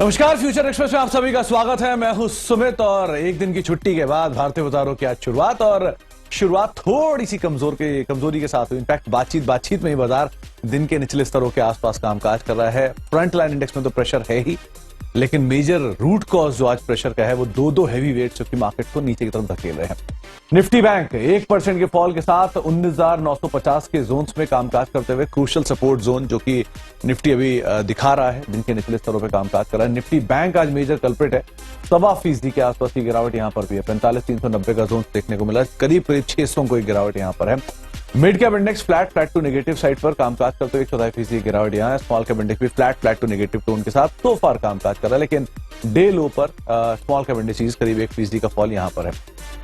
नमस्कार, future express में आप सभी का स्वागत है। मैं हूं सुमित और एक दिन की छुट्टी के बाद भारतीय बाजारों की आज शुरुआत थोड़ी सी कमजोरी के साथ हुई। इनफैक्ट बातचीत में ही बाजार दिन के निचले स्तरों के आसपास कामकाज कर रहा है। फ्रंट लाइन इंडेक्स में तो प्रेशर है ही, लेकिन मेजर रूट कॉज जो आज प्रेशर का है वो दो हैवी वेट्स जो कि मार्केट को नीचे की तरफ धकेल रहे हैं। निफ्टी बैंक 1% के फॉल के साथ 19,950 के जोन्स में कामकाज करते हुए क्रूशियल सपोर्ट जोन जो कि निफ्टी अभी दिखा रहा है, दिन के निचले स्तरों पर कामकाज कर रहा है। निफ्टी बैंक आज मेजर कल्प्रिट है, 1.25% के आसपास की गिरावट यहां पर भी है। 45,390 का जोन देखने को मिला, करीब 600 को एक गिरावट यहां पर है। Mid cap index flat to negative side पर कामकाज करते हुए 1.25% की गिरावट यहां है। स्मॉल कैप इंडेक्स भी फ्लैट टू नेगेटिव टोन के साथ सो फार कामकाज कर रहा है, लेकिन डे लो पर स्मॉल कैप इंडेक्स करीब 1% का फॉल यहां पर है।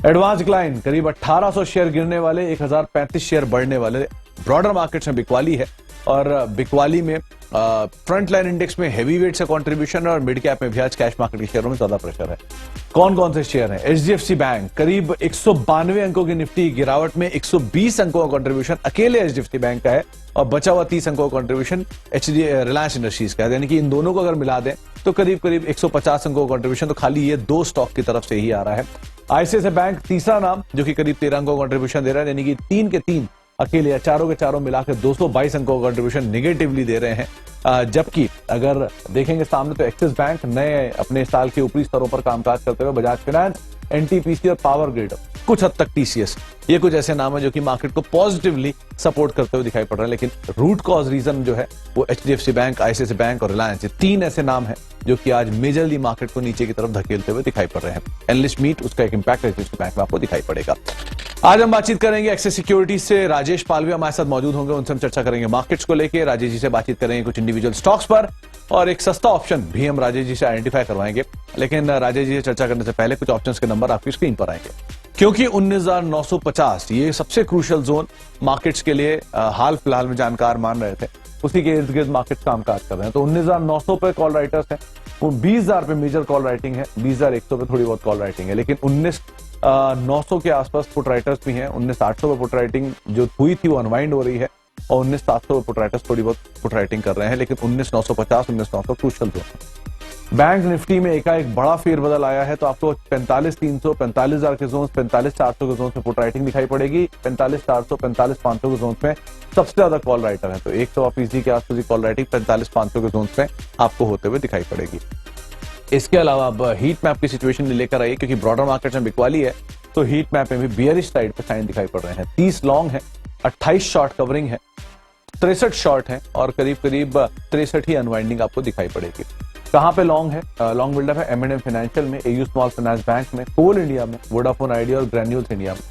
एडवांस डिक्लाइन करीब 1800 शेयर गिरने वाले, 1035 शेयर बढ़ने वाले। ब्रॉडर मार्केट्स में बिकवाली है और बिकवाली में फ्रंट लाइन इंडेक्स में हैवी वेट से कंट्रीब्यूशन और मिड कैप में भी आज कैश मार्केट के शेयरों में ज्यादा प्रेशर है। कौन कौन से शेयर हैं? एचडीएफसी बैंक करीब 192 अंकों की निफ्टी गिरावट में 120 अंकों का कंट्रीब्यूशन अकेले एचडीएफसी बैंक का है और बचा हुआ 30 अंकों का कंट्रीब्यूशन रिलायंस इंडस्ट्रीज का है। यानी कि इन दोनों को अगर मिला दें तो करीब 150 अंकों का कंट्रीब्यूशन तो खाली ये दो स्टॉक की तरफ से ही आ रहा है। आईसीआईसीआई बैंक तीसरा नाम जो कि करीब 13 अंकों का कंट्रीब्यूशन दे रहा है, यानी कि 3 के 3 अकेले या चारों के चारों मिलाकर 222 अंकों का कंट्रीब्यूशन निगेटिवली दे रहे हैं। जबकि अगर देखेंगे सामने तो एक्सिस बैंक नए अपने साल के ऊपरी स्तरों पर कामकाज करते हुए, बजाज फाइनेंस, एनटीपीसी और पावर ग्रिड, कुछ हद तक टीसीएस, ये कुछ ऐसे नाम है जो कि मार्केट को पॉजिटिवली सपोर्ट करते हुए दिखाई पड़ रहे हैं। लेकिन रूट कॉज रीजन जो है वो एचडीएफसी बैंक, आईसीआईसीआई बैंक और रिलायंस, ये 3 ऐसे नाम है जो कि आज मेजरली मार्केट को नीचे की तरफ धकेलते हुए दिखाई पड़ रहे हैं। एनालिस्ट मीट, उसका एक इंपैक्ट एचडीएफसी बैंक में आपको दिखाई पड़ेगा। आज हम बातचीत करेंगे एक्सिस सिक्योरिटीज से। राजेश पालवे हमारे साथ मौजूद होंगे, उनसे हम चर्चा करेंगे मार्केट्स को लेकर। राजेश जी से बातचीत करेंगे कुछ इंडिविजुअल स्टॉक्स पर और एक सस्ता ऑप्शन भी हम राजेश जी से आइडेंटिफाई करवाएंगे। लेकिन राजेश जी से चर्चा करने से पहले कुछ ऑप्शंस के नंबर आपकी स्क्रीन पर आएंगे, क्योंकि 19,950 ये सबसे क्रूशियल जोन मार्केट्स के लिए हाल फिलहाल में जानकार मान रहे थे, उसी के इर्द गिर्द मार्केट्स कामकाज कर रहे हैं। तो 19,900 पे कॉल राइटर्स हैं, वो 20,000 पे मेजर कॉल राइटिंग है, 20,100 पे थोड़ी बहुत कॉल राइटिंग है, लेकिन 19,900 के आसपास पुट राइटर्स भी हैं। 19,800 पे पुट राइटिंग जो हुई थी वो अनवाइंड हो रही है और 19,700 पे पुट राइटर्स थोड़ी बहुत पुट राइटिंग कर रहे हैं, लेकिन 19,950, 19,900 क्रूशियल जोन है। बैंक निफ्टी में एकाएक बड़ा फेरबदल आया है, तो आपको 45,300, 45,000 के जोन, 45,400 के जोन में पुट राइटिंग दिखाई पड़ेगी। 45,400, 45,500 के जोन में सबसे ज्यादा कॉल राइटर है, तो 1.25% के आसपास की कॉल राइटिंग 45,500 के जोन में आपको होते हुए दिखाई पड़ेगी। इसके अलावा अब हीट मैप की सिचुएशन लेकर आइए, क्योंकि ब्रॉडर मार्केट में बिकवाली है, तो हीट मैप में भी बियरिश साइड पे साइन दिखाई पड़ रहे हैं। 30 लॉन्ग है, 28 शॉर्ट कवरिंग है, 63 शॉर्ट है और करीब 63 ही अनवाइंडिंग आपको दिखाई पड़ेगी। कहां पे लॉन्ग है? लॉन्ग बिल्डअप है एम&एम फाइनेंशियल में, एयू स्मॉल फाइनेंस बैंक में, कोल इंडिया में, वोडाफोन आइडिया और ग्रैन्यूल्स इंडिया में।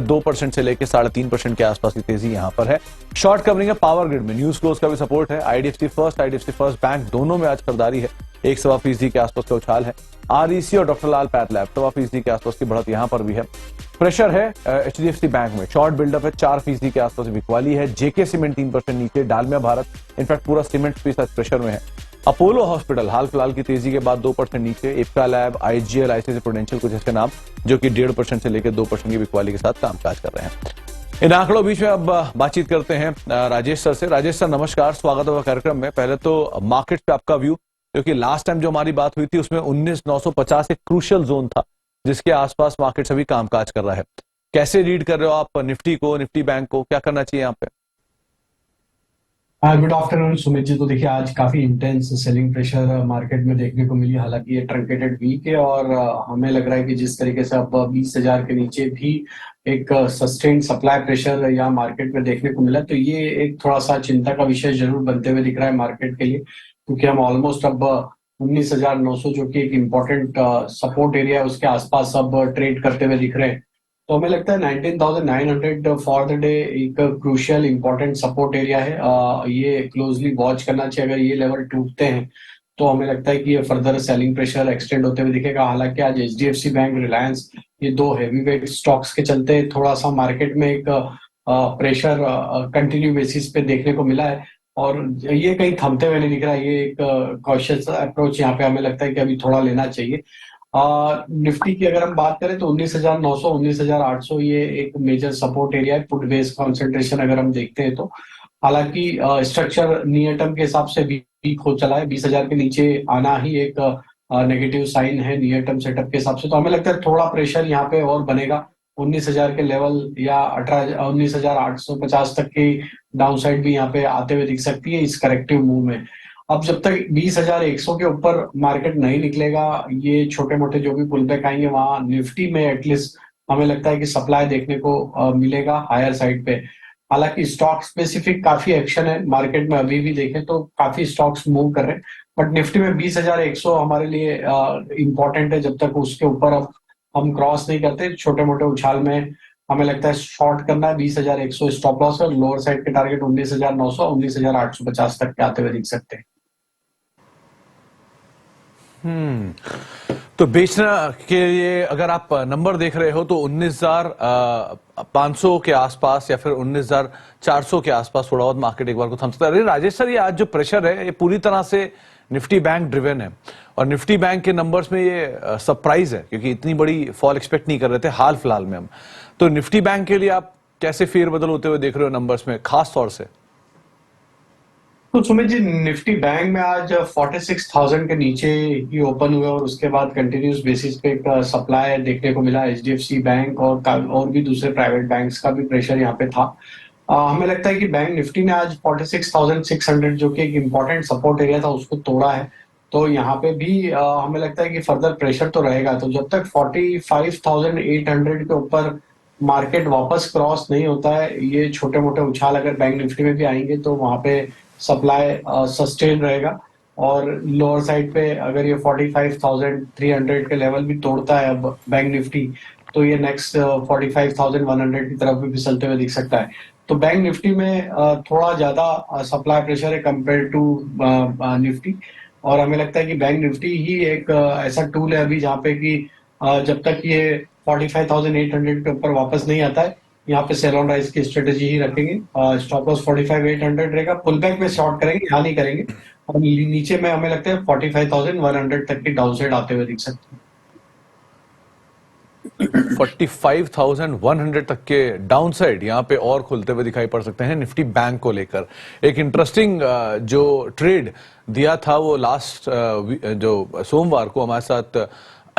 2% से लेकर 3.5% के आसपास की तेजी यहां पर है। शॉर्ट कवरिंग है पावर ग्रिड में, न्यूज क्लोज का भी सपोर्ट है। आईडीएफसी फर्स्ट बैंक दोनों में आज खरीदारी है, 1.25% के आसपास का उछाल है। आरईसी और डॉक्टर लाल पैथ लैब 1.25% के आसपास की बढ़त यहां पर भी है। प्रेशर है एचडीएफसी बैंक में, शॉर्ट बिल्डअप है, 4% के आसपास बिकवाली है। जेके सीमेंट 3% नीचे, डालमिया भारत, इनफैक्ट पूरा सीमेंट स्पेस आज प्रेशर में है। अपोलो हॉस्पिटल हाल फिलहाल की तेजी के बाद 2% नीचे। इफ्का लैब, आईजीएल, आईसीआईसीआई प्रूडेंशियल, कुछ ऐसे नाम जो कि 1.5% से लेकर 2% की बिकवाली के साथ कामकाज कर रहे हैं। इन आंकड़ों बीच में अब बातचीत करते हैं राजेश सर से। राजेश सर नमस्कार, स्वागत है कार्यक्रम में। पहले तो मार्केट पे आपका व्यू, क्योंकि लास्ट टाइम जो हमारी बात हुई थी उसमें 19,950 एक क्रूशियल जोन था जिसके आसपास मार्केट सभी कामकाज कर रहा है। कैसे रीड कर रहे हो आप निफ्टी को, निफ्टी बैंक को, क्या करना चाहिए यहाँ पे? Good afternoon Sumit ji. तो देखिए आज काफी इंटेंस सेलिंग प्रेशर मार्केट में देखने को मिली, हालांकि ये ट्रंकेटेड वीक है और हमें लग रहा है कि जिस तरीके से अब 20,000 के नीचे भी एक सस्टेन्ड सप्लाई प्रेशर यहाँ मार्केट में देखने को मिला, तो ये एक थोड़ा सा चिंता का विषय जरूर बनते हुए दिख रहा है मार्केट के लिए, क्योंकि हम ऑलमोस्ट अब 19,900 जो कि एक इम्पोर्टेंट सपोर्ट एरिया है उसके आसपास अब ट्रेड करते हुए दिख रहे हैं। तो हमें लगता है 19,900 फॉर द डे एक क्रूशियल इंपॉर्टेंट सपोर्ट एरिया है। ये क्लोजली वॉच करना चाहिए। अगर ये लेवल टूटते हैं तो हमें लगता है कि ये फर्दर सेलिंग प्रेशर एक्सटेंड होते हुए दिखेगा। हालांकि आज एचडीएफसी बैंक, रिलायंस, ये दो हैवीवेट स्टॉक्स के चलते थोड़ा सा मार्केट में एक प्रेशर कंटिन्यू बेसिस पे देखने को मिला है और ये कहीं थमते हुए नहीं दिख रहा है। ये एक कॉशियस अप्रोच यहाँ पे हमें लगता है कि अभी थोड़ा लेना चाहिए। निफ्टी की अगर हम बात करें तो 19,900, 19,800 ये एक मेजर सपोर्ट एरिया है पुट बेस कॉन्सेंट्रेशन अगर हम देखते हैं तो। हालांकि स्ट्रक्चर नियर टर्म के हिसाब से वीक वीक हो चला है। 20,000 के नीचे आना ही एक नेगेटिव साइन है नियर टर्म सेटअप के हिसाब से। तो हमें लगता है थोड़ा प्रेशर यहाँ पे और बनेगा 19,000 के लेवल या 19,850 तक की डाउनसाइड भी यहाँ पे आते हुए दिख सकती है इस करेक्टिव मूव में। अब जब तक 20,100 के ऊपर मार्केट नहीं निकलेगा, ये छोटे मोटे जो भी पुल बैक आएंगे वहां निफ्टी में एटलीस्ट हमें लगता है कि सप्लाई देखने को मिलेगा हायर साइड पे। हालांकि स्टॉक स्पेसिफिक काफी एक्शन है मार्केट में, अभी भी देखें तो काफी स्टॉक्स मूव कर रहे हैं, बट निफ्टी में 20,100 हमारे लिए इंपॉर्टेंट है। जब तक उसके ऊपर अब हम क्रॉस नहीं करते छोटे मोटे उछाल में हमें लगता है शॉर्ट करना है। 20,100 स्टॉप लॉस और लोअर साइड के टारगेट 19,900 19,850 तक के आते हुए दिख सकते हैं। तो बेचना के लिए अगर आप नंबर देख रहे हो तो 19,500 के आसपास या फिर 19,400 के आसपास थोड़ा बहुत मार्केट एक बार को थम सकता है। अरे राजेश सर, ये आज जो प्रेशर है ये पूरी तरह से निफ्टी बैंक ड्रिवन है और निफ्टी बैंक के नंबर्स में ये सरप्राइज है क्योंकि इतनी बड़ी फॉल एक्सपेक्ट नहीं कर रहे थे हाल फिलहाल में हम। तो निफ्टी बैंक के लिए आप कैसे फेरबदल होते हुए देख रहे हो नंबर्स में खास तौर से? तो सुमित जी, निफ्टी बैंक में आज 46,000 के नीचे ही ओपन हुए और उसके बाद कंटिन्यूस बेसिस पे एक सप्लाई देखने को मिला। एचडीएफसी बैंक और भी दूसरे प्राइवेट बैंक्स का भी प्रेशर यहाँ पे था। हमें लगता है कि बैंक निफ्टी ने आज 46,600 जो कि एक इम्पोर्टेंट सपोर्ट एरिया था उसको तोड़ा है। तो यहाँ पे भी हमें लगता है कि फर्दर प्रेशर तो रहेगा। तो जब तक 45,800 के ऊपर मार्केट वापस क्रॉस नहीं होता है, ये छोटे मोटे उछाल अगर बैंक निफ्टी में भी आएंगे तो वहां पे सप्लाई सस्टेन रहेगा। और लोअर साइड पे अगर ये 45,300 के लेवल भी तोड़ता है अब बैंक निफ्टी, तो ये नेक्स्ट 45,100 की तरफ भी फिसलते हुए दिख सकता है। तो बैंक निफ्टी में थोड़ा ज्यादा सप्लाई प्रेशर है कंपेयर टू निफ्टी। और हमें लगता है कि बैंक निफ्टी ही एक ऐसा टूल है अभी जहाँ पे कि जब तक ये 45,800 के ऊपर वापस नहीं आता है, यहाँ पे सेल ऑन राइज की स्ट्रेटेजी ही रखेंगे। स्टॉप लॉस 45,800 रहेगा, पुल बैक में शॉर्ट करेंगे, यहाँ नहीं करेंगे। और नीचे में हमें लगता है 45,100 तक की डाउन साइड आते हुए दिख सकती है। 45,100 तक के डाउन साइड यहाँ पे और खुलते हुए दिखाई पड़ सकते हैं निफ्टी बैंक को लेकर। एक इंटरेस्टिंग जो ट्रेड दिया था वो लास्ट जो सोमवार को हमारे साथ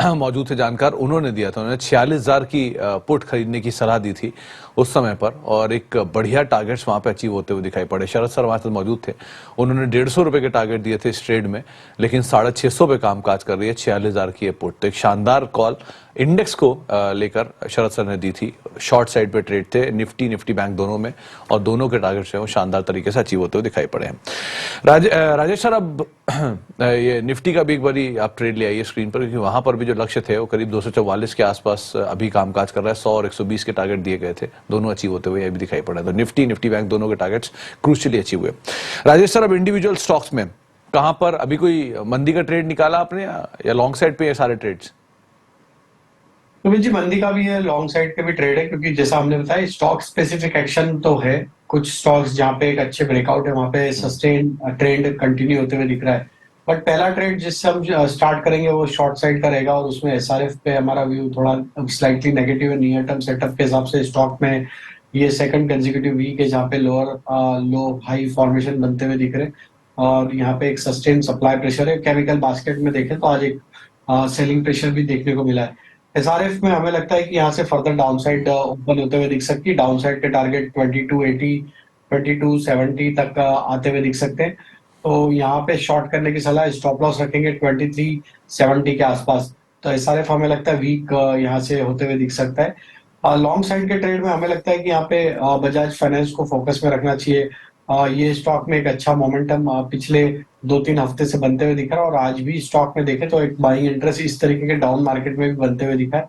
मौजूद थे जानकार, उन्होंने दिया था। उन्होंने 46,000 की पुट खरीदने की सलाह दी थी उस समय पर और एक बढ़िया टारगेट्स वहां पे अचीव होते हुए दिखाई पड़े। शरद सर हमारे साथ मौजूद थे, उन्होंने 150 रुपए के टारगेट दिए थे इस ट्रेड में, लेकिन 650 पे कामकाज कर रही है 46,000 की ये पुट। तो एक शानदार कॉल इंडेक्स को लेकर शरद सर ने दी थी। शॉर्ट साइड पे ट्रेड थे निफ्टी बैंक दोनों में और दोनों के टारगेट्स हैं वो शानदार तरीके से अचीव होते हुए दिखाई पड़े हैं। राजेश सर, अब ये निफ्टी का भी एक बारी आप ट्रेड ले आइए स्क्रीन पर, क्योंकि वहां पर भी जो लक्ष्य थे वो करीब 244 के आसपास अभी कामकाज कर रहा है। 100 और 120 के टारगेट दिए गए थे, दोनों अचीव होते हुए अभी दिखाई पड़ा है। तो निफ्टी बैंक दोनों के टारगेट्स क्रूशियली अचीव हुए। राजेश सर, अब इंडिविजुअल स्टॉक्स में कहां पर अभी कोई मंदी का ट्रेड निकाला आपने या लॉन्ग साइड पे ये सारे ट्रेड्स? सुमित जी, मंदी का भी है, लॉन्ग साइड का भी ट्रेड है, क्योंकि जैसा हमने बताया स्टॉक स्पेसिफिक एक्शन तो है। कुछ स्टॉक्स जहाँ पे एक अच्छे ब्रेकआउट है वहां पे सस्टेन ट्रेंड कंटिन्यू होते हुए दिख रहा है। बट पहला ट्रेड जिससे हम स्टार्ट करेंगे वो शॉर्ट साइड का रहेगा और उसमें एसआरएफ पे हमारा व्यू थोड़ा स्लाइटली नेगेटिव है नियर टर्म सेटअप के हिसाब से। स्टॉक में ये सेकंड कंसेक्यूटिव वीक है जहाँ पे लो हाई फॉर्मेशन बनते हुए दिख रहे हैं और यहाँ पे एक सस्टेन सप्लाई प्रेशर है। केमिकल बास्केट में देखें तो आज एक सेलिंग प्रेशर भी देखने को मिला है। एसआरएफ में हमें लगता है कि यहाँ से फर्दर डाउनसाइड ओपन होते हुए दिख सकती है। डाउनसाइड के टारगेट 2280 2270 तक आते हुए दिख सकते हैं। तो यहाँ पे शॉर्ट करने की सलाह, स्टॉप लॉस रखेंगे 2370 के आसपास। तो एसआरएफ हमें लगता है वीक यहाँ से होते हुए दिख सकता है। लॉन्ग साइड के ट्रेड में हमें लगता है कि यहाँ पे बजाज फाइनेंस को फोकस में रखना चाहिए। ये स्टॉक में एक अच्छा मोमेंटम पिछले 2-3 हफ्ते से बनते हुए दिख रहा है और आज भी स्टॉक में देखें तो एक बाइंग इंटरेस्ट इस तरीके के डाउन मार्केट में भी बनते हुए दिखा है।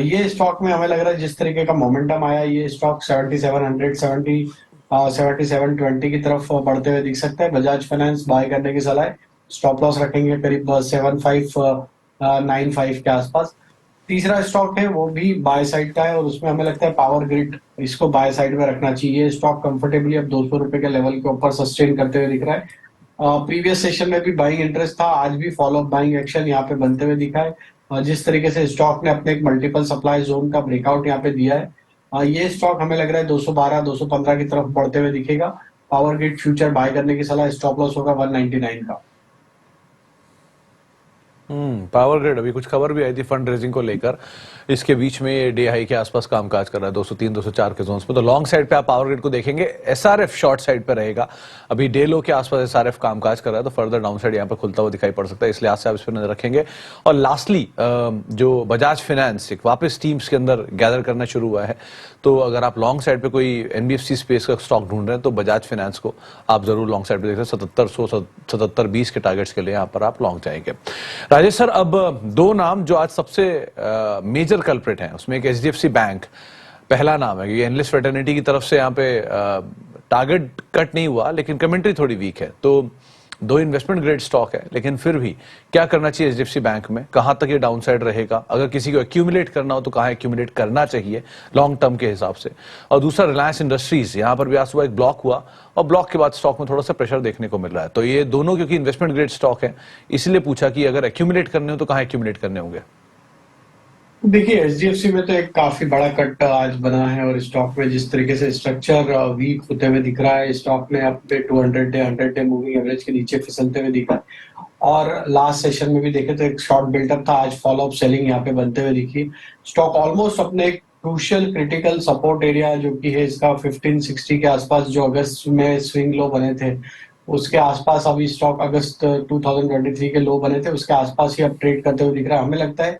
ये स्टॉक में हमें लग रहा है जिस तरीके का मोमेंटम आया, ये स्टॉक 7720 की तरफ बढ़ते हुए दिख सकता है। बजाज फाइनेंस बाय करने की सलाह है, स्टॉप लॉस रखेंगे करीब 7595 के आसपास। तीसरा स्टॉक है वो भी बाय साइड का है और उसमें हमें लगता है पावर ग्रिड, इसको बाय साइड में रखना चाहिए। स्टॉक कंफर्टेबली अब 200 रुपए के लेवल के ऊपर सस्टेन करते हुए दिख रहा है। प्रीवियस सेशन में भी बाइंग इंटरेस्ट था, आज भी फॉलो अप बाइंग एक्शन यहाँ पे बनते हुए दिखा है। जिस तरीके से स्टॉक ने अपने एक मल्टीपल सप्लाई जोन का ब्रेकआउट यहाँ पे दिया है, ये स्टॉक हमें लग रहा है 212 215 की तरफ बढ़ते हुए दिखेगा। पावर ग्रिड फ्यूचर बाय करने की सलाह, स्टॉप लॉस होगा 199 का। पावर ग्रिड, अभी कुछ खबर भी आई थी फंड रेजिंग को लेकर, इसके बीच में ये डे हाई के आसपास कामकाज कर रहा है 203 204 के जोन्स में। तो लॉन्ग साइड पे आप पावर ग्रिड को देखेंगे, एसआरएफ शॉर्ट साइड पे रहेगा। अभी डे लो के आसपास एसआरएफ कामकाज कर रहा है, तो फर्दर डाउन साइड यहाँ पे खुलता हुआ दिखाई पड़ सकता है, इसलिए आज से आप इस पर नजर रखेंगे। और लास्टली जो बजाज फाइनेंस एक वापस टीम्स के अंदर गैदर करना शुरू हुआ है, तो अगर आप लॉन्ग साइड पे कोई एनबीएफसी स्पेस का स्टॉक ढूंढ रहे हैं तो बजाज फाइनेंस को आप जरूर लॉन्ग साइड पे देख रहे हैं। 7720 के टारगेट्स के लिए यहाँ पर आप लॉन्ग जाएंगे। राजेश सर, अब दो नाम जो आज सबसे मेजर कल्प्रिट हैं, उसमें एक एचडीएफसी बैंक पहला नाम है, ये एनालिस्ट फ्रेटर्निटी की तरफ से यहाँ पे टारगेट कट नहीं हुआ, लेकिन कमेंट्री थोड़ी वीक है। तो दो इन्वेस्टमेंट ग्रेड स्टॉक है, लेकिन फिर भी क्या करना चाहिए एचडीएफसी बैंक में, कहां तक ये डाउन साइड रहेगा, अगर किसी को एक्यूमुलेट करना हो तो कहां एक्यूमुलेट करना चाहिए लॉन्ग टर्म के हिसाब से। और दूसरा रिलायंस इंडस्ट्रीज, यहां पर भी आज सुबह एक ब्लॉक हुआ और ब्लॉक के बाद स्टॉक में थोड़ा सा प्रेशर देखने को मिल रहा है। तो ये दोनों क्योंकि इन्वेस्टमेंट ग्रेड स्टॉक है, इसलिए पूछा कि अगर एक्यूमुलेट करने हो तो कहां एक्यूमुलेट करने होंगे। देखिए, एचडीएफसी में तो एक काफी बड़ा कट आज बना है और स्टॉक में जिस तरीके से स्ट्रक्चर वीक होते हुए दिख रहा है, स्टॉक में अपने 200 डे 100 डे मूविंग एवरेज के नीचे फिसलते हुए दिखा है। और लास्ट सेशन में भी देखे तो एक शॉर्ट बिल्डअप था, आज फॉलो अप सेलिंग यहाँ पे बनते हुए दिखी। स्टॉक ऑलमोस्ट अपने क्रूशियल क्रिटिकल सपोर्ट एरिया जो कि है इसका 1560 के आसपास, जो अगस्त में स्विंग लो बने थे उसके आसपास अभी स्टॉक अगस्त 2023 के लो बने थे उसके आसपास ही अब ट्रेड करते हुए दिख रहा है। हमें लगता है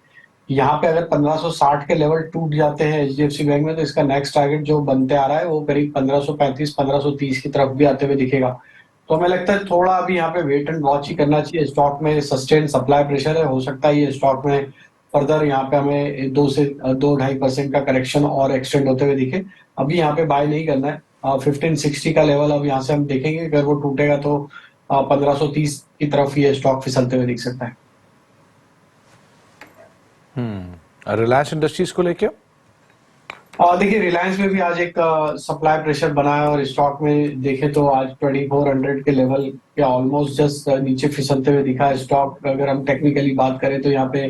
यहाँ पे अगर 1560 के लेवल टूट जाते हैं एचडीएफसी बैंक में, तो इसका नेक्स्ट टारगेट जो बनते आ रहा है वो करीब 1535 1530 की तरफ भी आते हुए दिखेगा। तो हमें लगता है थोड़ा अभी यहाँ पे वेट एंड वॉच ही करना चाहिए। स्टॉक में सस्टेन सप्लाई प्रेशर है, हो सकता है ये स्टॉक में फर्दर यहाँ पे हमें 2 से 2-2.5% का करेक्शन और एक्सटेंड होते हुए दिखे। अभी यहाँ पे बाय नहीं करना है। 1560 का लेवल अब यहाँ से हम देखेंगे, अगर वो टूटेगा तो 1530 की तरफ ये स्टॉक फिसलते हुए दिख सकता है। रिलायंस इंडस्ट्रीज को लेके देखिए, रिलायंस में भी आज एक सप्लाई प्रेशर बना है और स्टॉक में देखे तो आज 2400 के लेवल के ऑलमोस्ट जस्ट नीचे फिसलते हुए दिखा है स्टॉक। अगर हम टेक्निकली बात करें तो यहाँ पे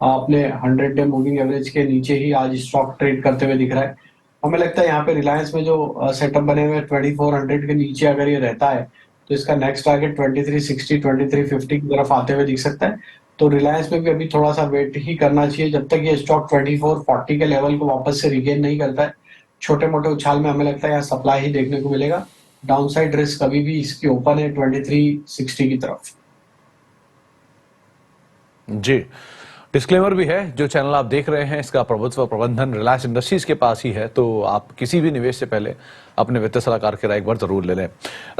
अपने 100 डे मूविंग एवरेज के नीचे ही आज स्टॉक ट्रेड करते हुए दिख रहा है। हमें लगता है यहाँ पे रिलायंस में जो सेटअप बने हुए 2400 के नीचे अगर ये रहता है तो इसका नेक्स्ट टारगेट 2360 2350 की तरफ आते हुए दिख सकता है। तो रिलायंस में भी अभी थोड़ा सा वेट ही करना चाहिए जब तक ये स्टॉक 2440 के लेवल को वापस से रिगेन नहीं करता है। छोटे मोटे उछाल में हमें लगता है यहाँ सप्लाई ही देखने को मिलेगा। डाउनसाइड रिस्क अभी भी इसकी ओपन है 2360 की तरफ। जी, डिस्क्लेमर भी है, जो चैनल आप देख रहे हैं इसका प्रभुत्व प्रबंधन रिलायंस इंडस्ट्रीज के पास ही है, तो आप किसी भी निवेश से पहले अपने वित्तीय सलाहकार की राय एक बार जरूर ले लें।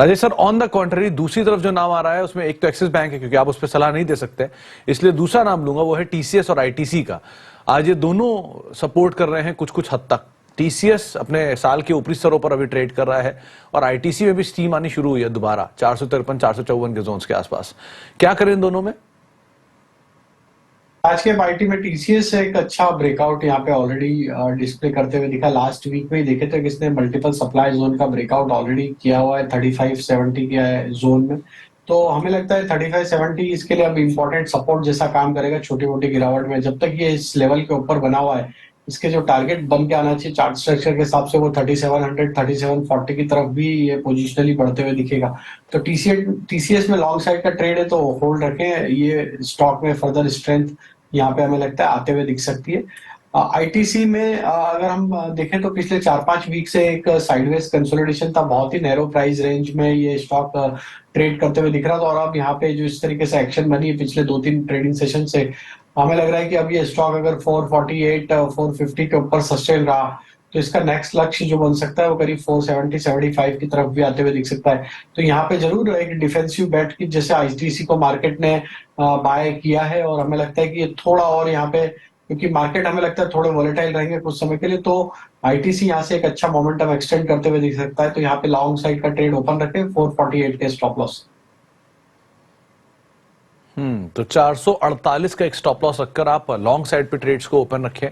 Rajesh sir, on the contrary दूसरी तरफ जो नाम आ रहा है उसमें एक तो एक्सिस बैंक है, क्योंकि आप उस पर सलाह नहीं दे सकते, इसलिए दूसरा नाम लूंगा, वो है टीसीएस और आईटीसी का। आज ये दोनों सपोर्ट कर रहे हैं कुछ कुछ हद तक। टीसीएस अपने साल के ऊपरी स्तरों पर अभी ट्रेड कर रहा है और आईटीसी में भी स्टीम आनी शुरू हुई है दोबारा 453 454 के जोन्स के आसपास। क्या करें इन दोनों में? आज के पार्टी में टीसीएस एक अच्छा ब्रेकआउट यहाँ पे ऑलरेडी डिस्प्ले करते हुए दिखा। लास्ट वीक में ही देखे तो किसने मल्टीपल सप्लाई जोन का ब्रेकआउट ऑलरेडी किया हुआ है 3570 के जोन में। तो हमें लगता है 3570 इसके लिए अब इम्पोर्टेंट सपोर्ट जैसा काम करेगा छोटी मोटी गिरावट में। जब तक ये इस लेवल के ऊपर बना हुआ है, इसके जो टारगेट बन के आना चाहिए चार्ट स्ट्रक्चर के हिसाब से वो 3700 3740 की तरफ भी ये पोजिशनली बढ़ते हुए दिखेगा। तो टीसीएस में लॉन्ग साइड का ट्रेड है तो होल्ड रखें, ये स्टॉक में फर्दर स्ट्रेंथ यहाँ पे हमें लगता है आते हुए दिख सकती है। आईटीसी में अगर हम देखें तो पिछले 4-5 वीक से एक साइडवेज कंसोलिडेशन था, बहुत ही नैरो प्राइस रेंज में ये स्टॉक ट्रेड करते हुए दिख रहा था। और अब यहाँ पे जो इस तरीके से एक्शन बनी है पिछले 2-3 ट्रेडिंग सेशन से, हमें लग रहा है कि अब ये स्टॉक अगर 448 450 के ऊपर सस्टेन रहा तो इसका नेक्स्ट लक्ष्य जो बन सकता है वो करीब 470 75 की तरफ भी आते हुए दिख सकता है। तो यहाँ पे जरूर एक डिफेंसिव बेट की जैसे आईटीसी को मार्केट ने बाय किया है और हमें लगता है कि ये थोड़ा और यहाँ पे, क्योंकि मार्केट हमें लगता है थोड़े वॉलेटाइल रहेंगे कुछ समय के लिए, तो आईटीसी यहाँ से एक अच्छा मोमेंटम एक्सटेंड करते हुए दिख सकता है। तो यहाँ पे लॉन्ग साइड का ट्रेड ओपन रखें 448 के स्टॉप लॉस। तो 448 का एक स्टॉप लॉस रखकर आप लॉन्ग साइड पे ट्रेड्स को ओपन रखें।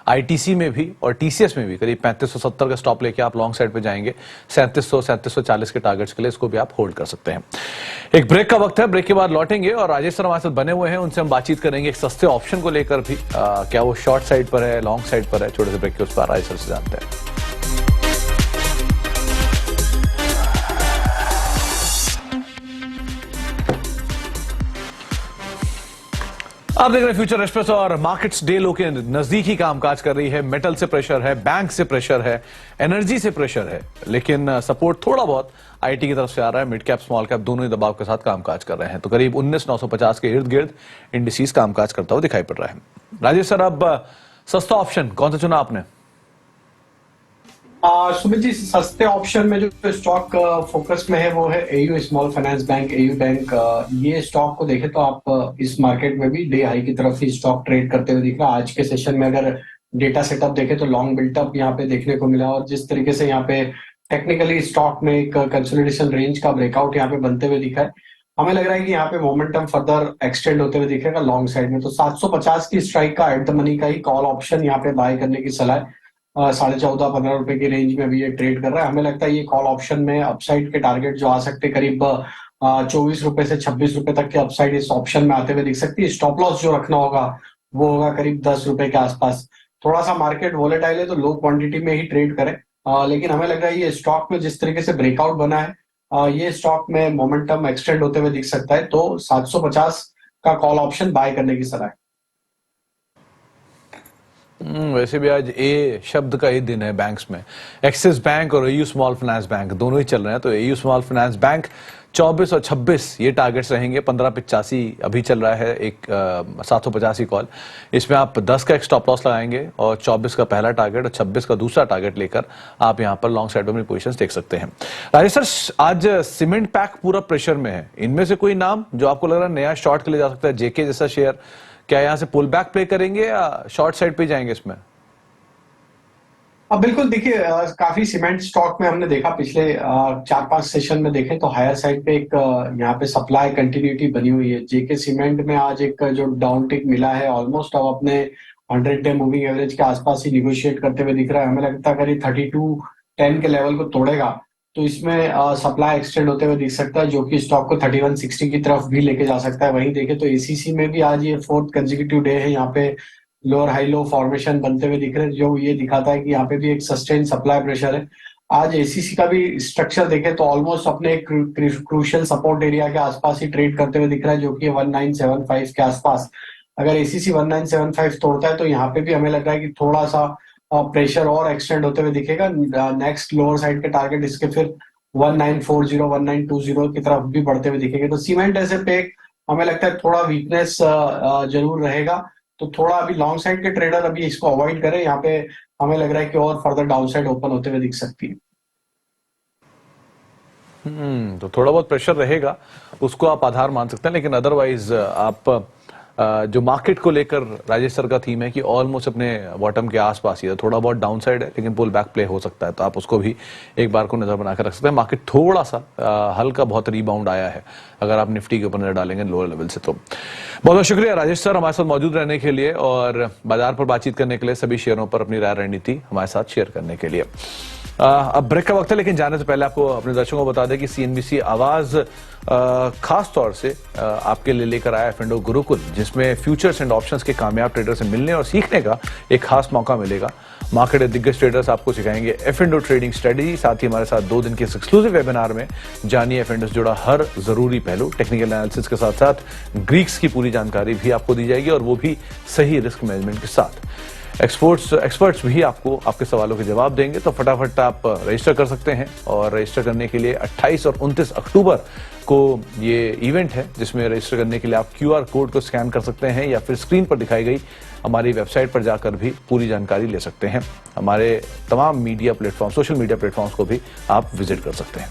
आईटीसी में भी और टीसीएस में भी करीब 3570 का स्टॉप लेके आप लॉन्ग साइड पे जाएंगे। 3700 3740 के टारगेट्स के लिए इसको भी आप होल्ड कर सकते हैं। एक ब्रेक का वक्त है, ब्रेक के बाद लौटेंगे और राजेश सर हमारे साथ बने हुए हैं, उनसे हम बातचीत करेंगे एक सस्ते ऑप्शन को लेकर भी। क्या वो शॉर्ट साइड पर है, लॉन्ग साइड पर है? छोटे से ब्रेक के उस पर राजेश सर से जानते हैं। आप देख रहे हैं फ्यूचर एक्सप्रेस और मार्केट्स डे लो के नजदीक ही कामकाज कर रही है। मेटल से प्रेशर है, बैंक से प्रेशर है, एनर्जी से प्रेशर है, लेकिन सपोर्ट थोड़ा बहुत आईटी की तरफ से आ रहा है। मिड कैप स्मॉल कैप दोनों ही दबाव के साथ कामकाज कर रहे हैं। तो करीब 19,950 के इर्द गिर्द इंडिसेस कामकाज करता हुआ दिखाई पड़ रहा है। राजेश सर, अब सस्ता ऑप्शन कौन सा चुना आपने? सुमित जी, सस्ते ऑप्शन में जो स्टॉक फोकस में है वो है AU small finance bank, AU bank. ये स्टॉक को देखें तो आप इस मार्केट में भी डे हाई की तरफ ही स्टॉक ट्रेड करते हुए दिख रहा है। आज के सेशन में अगर डेटा सेटअप देखें तो लॉन्ग बिल्टअप यहाँ पे देखने को मिला, और जिस तरीके से यहाँ पे टेक्निकली स्टॉक में एक कंसोलिडेशन रेंज का ब्रेकआउट यहाँ पे बनते हुए दिखा है, हमें लग रहा है कि यहाँ पे मोमेंटम फर्दर एक्सटेंड होते हुए दिखेगा लॉन्ग साइड में। तो 750 की स्ट्राइक का एट द मनी का ही कॉल ऑप्शन यहाँ पे बाय करने की सलाह है। 14.5-15 रुपए की रेंज में भी ये ट्रेड कर रहा है। हमें लगता है ये कॉल ऑप्शन में अपसाइड के टारगेट जो आ सकते हैं करीब 24 रुपए से 26 रुपए तक के अपसाइड इस ऑप्शन में आते हुए दिख सकती है। स्टॉप लॉस जो रखना होगा वो होगा करीब 10 रुपए के आसपास। थोड़ा सा मार्केट वोलेटाइल है तो लो क्वांटिटी में ही ट्रेड करें, लेकिन हमें लग रहा है ये स्टॉक में जिस तरीके से ब्रेकआउट बना है, ये स्टॉक में मोमेंटम एक्सटेंड होते हुए दिख सकता है। तो 750 का कॉल ऑप्शन बाय करने की सलाह है। वैसे भी आज ए शब्द का ही दिन है बैंक्स में। एक्सिस बैंक और एयू स्मॉल फाइनेंस बैंक दोनों ही चल रहे हैं। तो एयू स्मॉल फाइनेंस बैंक 24 और 26 ये टारगेट्स रहेंगे। 15.85 अभी चल रहा है, एक 750 कॉल। इसमें आप 10 का एक स्टॉप लॉस लगाएंगे और 24 का पहला टारगेट और 26 का दूसरा टारगेट लेकर आप यहां पर लॉन्ग साइड में अपनी पोजीशंस देख सकते हैं। राजेश सर, आज सीमेंट पैक पूरा प्रेशर में है। इनमें से कोई नाम जो आपको लग रहा है नया शॉर्ट के लिए जा सकता है? जेके जैसा शेयर क्या यहां से पुल बैक प्ले करेंगे या शॉर्ट साइड पे जाएंगे इसमें? अब बिल्कुल देखिए, काफी सीमेंट स्टॉक में हमने देखा पिछले 4-5 सेशन में देखें तो हायर साइड पे एक यहाँ पे सप्लाई कंटिन्यूटी बनी हुई है। जेके सीमेंट में आज एक जो डाउन टिक मिला है, ऑलमोस्ट अब अपने 100 डे मूविंग एवरेज के आसपास ही निगोशिएट करते हुए दिख रहा है। हमें लगता है करीब 32.10 के लेवल को तोड़ेगा तो इसमें सप्लाई एक्सटेंड होते हुए दिख सकता है, जो कि स्टॉक को 3160 की तरफ भी लेके जा सकता है। वहीं देखें तो एसीसी में भी आज ये 4th कंसेक्यूटिव डे है, यहाँ पे लोअर हाई लो फॉर्मेशन बनते हुए दिख रहे हैं, जो ये दिखाता है कि यहाँ पे भी एक सस्टेन सप्लाई प्रेशर है। आज एसीसी का भी स्ट्रक्चर देखें तो ऑलमोस्ट अपने क्रूशियल सपोर्ट एरिया के आसपास ही ट्रेड करते हुए दिख रहा है, जो कि 1975 के आसपास। अगर एसीसी 1975 तोड़ता है तो यहाँ पे भी हमें लग रहा है कि थोड़ा सा प्रेशर और एक्सटेंड होते हुए दिखेगा। नेक्स्ट लोअर साइड के टारगेट इसके फिर 1940 1920 की तरफ भी बढ़ते हुए दिखेंगे। तो सीमेंट ऐसे पे हमें लगता है थोड़ा वीकनेस जरूर रहेगा। तो थोड़ा अभी लॉन्ग साइड के ट्रेडर अभी इसको अवॉइड करें। यहाँ पे हमें लग रहा है कि और फर्दर डाउन साइड ओपन होते हुए दिख सकती है। तो थोड़ा बहुत प्रेशर रहेगा, उसको आप आधार मान सकते हैं, लेकिन अदरवाइज आप जो मार्केट को लेकर राजेश सर का थीम है कि ऑलमोस्ट अपने बॉटम के आसपास ही है। थोड़ा बहुत डाउन साइड है लेकिन पुल बैक प्ले हो सकता है, तो आप उसको भी एक बार को नजर बनाकर रख सकते हैं। मार्केट थोड़ा सा हल्का बहुत रिबाउंड आया है अगर आप निफ्टी के ऊपर नजर डालेंगे लोअर लेवल से। तो बहुत बहुत शुक्रिया राजेश सर हमारे साथ मौजूद रहने के लिए और बाजार पर बातचीत करने के लिए, सभी शेयरों पर अपनी राय रणनीति हमारे साथ शेयर करने के लिए। अब ब्रेक का वक्त है, लेकिन जाने से पहले आपको अपने दर्शकों को बता दें कि सीएनबीसी आवाज खास तौर से आपके लिए लेकर आया एफ&ओ गुरुकुल, जिसमें फ्यूचर्स एंड ऑप्शंस के कामयाब ट्रेडर से मिलने और सीखने का एक खास मौका मिलेगा। मार्केट के दिग्गज ट्रेडर्स आपको सिखाएंगे एफ&ओ ट्रेडिंग स्ट्रेटेजी। साथ ही हमारे साथ 2 दिन के इस एक्सक्लूसिव वेबिनार में जानिए एफ&ओ से जुड़ा हर जरूरी पहलू, टेक्निकल एनालिसिस के साथ साथ ग्रीक्स की पूरी जानकारी भी आपको दी जाएगी और वो भी सही रिस्क मैनेजमेंट के साथ। एक्सपर्ट्स भी आपको आपके सवालों के जवाब देंगे। तो फटाफट आप रजिस्टर कर सकते हैं और रजिस्टर करने के लिए 28 और 29 अक्टूबर को ये इवेंट है, जिसमें रजिस्टर करने के लिए आप QR कोड को स्कैन कर सकते हैं या फिर स्क्रीन पर दिखाई गई हमारी वेबसाइट पर जाकर भी पूरी जानकारी ले सकते हैं। हमारे तमाम media platform, social media platforms को भी आप विजिट कर सकते हैं।